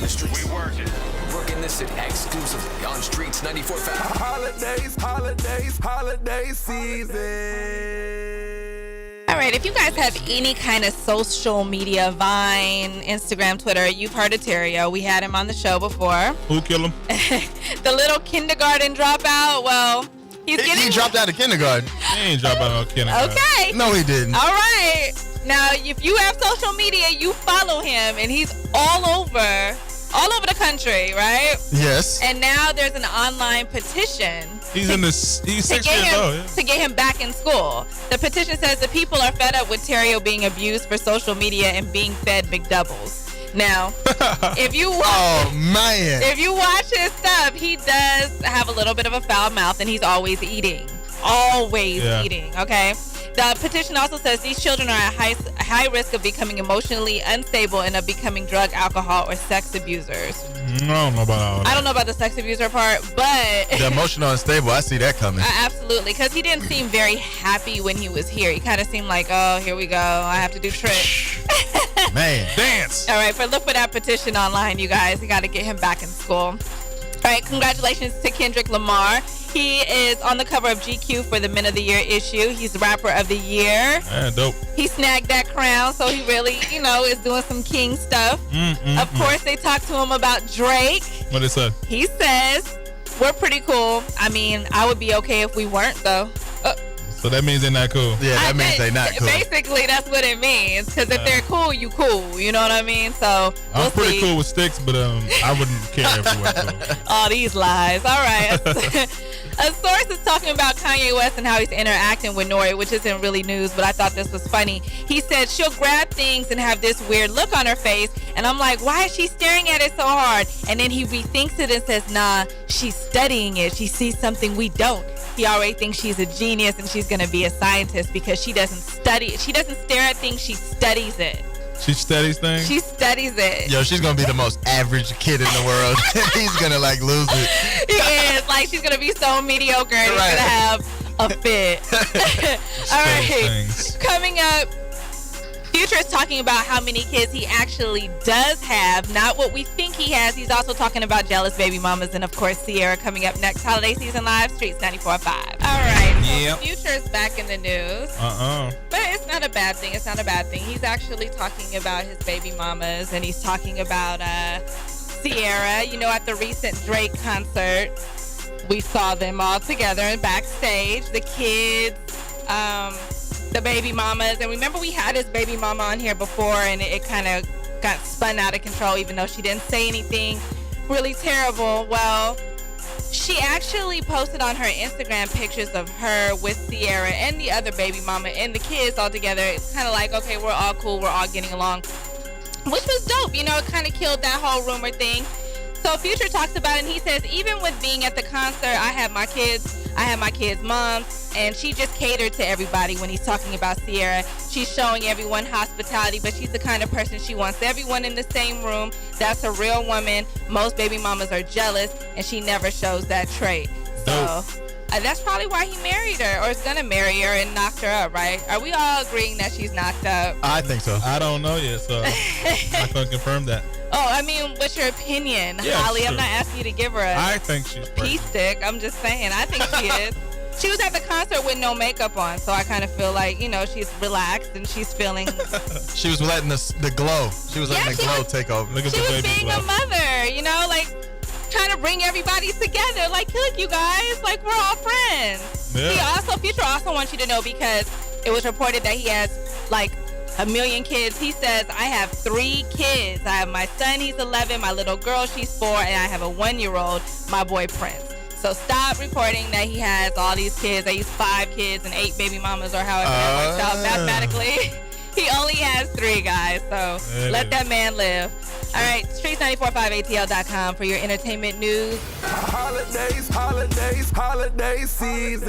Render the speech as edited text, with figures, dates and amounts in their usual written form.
the streets. We work it. Brook in the city, exclusively on Streets 94.5. Holiday season. All right, if you guys have any kind of social media, Vine, Instagram, Twitter, you've heard of Terrio. We had him on the show before. Who killed him? The little kindergarten dropout. Well, he dropped out of kindergarten. He ain't dropped out of kindergarten. Okay. No, he didn't. All right. Now, if you have social media, you follow him, and he's all over the country, right? Yes. And now there's an online petition. He's 6 years old. Yeah. To get him back in school. The petition says the people are fed up with Terrio being abused for social media and being fed McDoubles. Now, if you watch his stuff, he does have a little bit of a foul mouth, and he's always eating. Eating, okay? The petition also says these children are at high risk of becoming emotionally unstable and of becoming drug, alcohol, or sex abusers. I don't know about all that. I don't know about the sex abuser part, but... The emotional unstable, I see that coming. Absolutely, because he didn't seem very happy when he was here. He kind of seemed like, oh, here we go. I have to do tricks. Man, dance. All right, look for that petition online, you guys. You got to get him back in school. All right, congratulations to Kendrick Lamar. He is on the cover of GQ for the Men of the Year issue. He's Rapper of the Year. Man, dope. He snagged that crown, so he really, is doing some king stuff. Of course, they talked to him about Drake. What did it say? He says, we're pretty cool. I mean, I would be okay if we weren't, though. So that means they're not cool. Yeah, that means they're not cool. Basically, that's what it means. Because if they're cool, you cool. You know what I mean? So I'm pretty cool with sticks, but I wouldn't care if we were cool. All these lies. All right. A source is talking about Kanye West and how he's interacting with Nori, which isn't really news, but I thought this was funny. He said she'll grab things and have this weird look on her face, and I'm like, why is she staring at it so hard? And then he rethinks it and says, nah, she's studying it. She sees something we don't. He already thinks she's a genius and she's going to be a scientist because she doesn't study it. She doesn't stare at things, she studies it. She studies things? She studies it. Yo, she's going to be the most average kid in the world. He's going to, lose it. He is. She's going to be so mediocre and he's going to have a fit. All right. Coming up, Future is talking about how many kids he actually does have, not what we think he has. He's also talking about jealous baby mamas and, of course, Sierra coming up next. Holiday Season Live, Streets 94.5. All right. Yep. So Future is back in the news. But it's not a bad thing. It's not a bad thing. He's actually talking about his baby mamas, and he's talking about Sierra. At the recent Drake concert, we saw them all together and backstage. The kids, the baby mamas. And remember, we had his baby mama on here before, and it kind of got spun out of control, even though she didn't say anything really terrible. Well, she actually posted on her Instagram pictures of her with Sierra and the other baby mama and the kids all together. It's kind of like, okay, we're all cool, we're all getting along, which was dope. It kind of killed that whole rumor thing. So Future talks about it, and he says, even with being at the concert, I have my kids' mom, and she just catered to everybody when he's talking about Sierra. She's showing everyone hospitality, but she's the kind of person she wants everyone in the same room. That's a real woman. Most baby mamas are jealous, and she never shows that trait. So that's probably why he married her, or is going to marry her and knocked her up, right? Are we all agreeing that she's knocked up? I think so. I don't know yet, so I can't confirm that. Oh, I mean, what's your opinion, Yeah, Holly? sure. I'm not asking you to give her I think she's pee pregnant. stick. I'm just saying. I think she is. She was at the concert with no makeup on, so I kind of feel like, she's relaxed and she's feeling... She was letting the glow. She was letting the glow take over. Look at She the was baby being glow. a mother, trying to bring everybody together. Look, you guys, we're all friends. Yeah. Future also wants you to know, because it was reported that he has, 1 million kids. He says, I have 3 kids. I have my son, he's 11, my little girl, she's 4, and I have a 1-year-old, my boy Prince. So stop reporting that he has all these kids, that he's 5 kids and 8 baby mamas, or however that works out mathematically. He only has 3, guys, so let that man live. All right, streets945atl.com for your entertainment news. Holiday season.